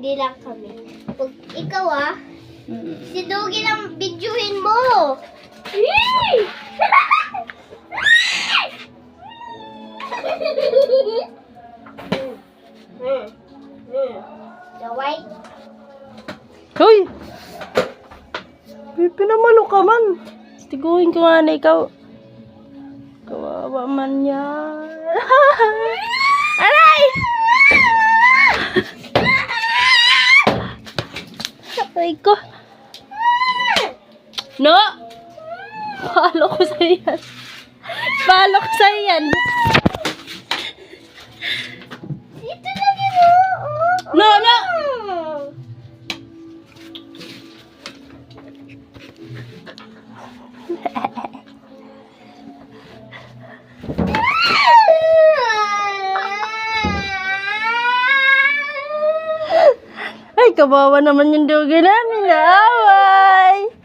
Hindi lang kami. Pag ikaw si Dogi lang videohin mo. The white. Hoy! Pinamalo ka man. Tiguhin ko nga na ikaw. Kawawa man yan. Aray! Aray ko. No! Palo ko sa yan. Palo ko sa yan. Dito lagi mo. No, no! Ay, kawawa naman yung dugi namin. Away!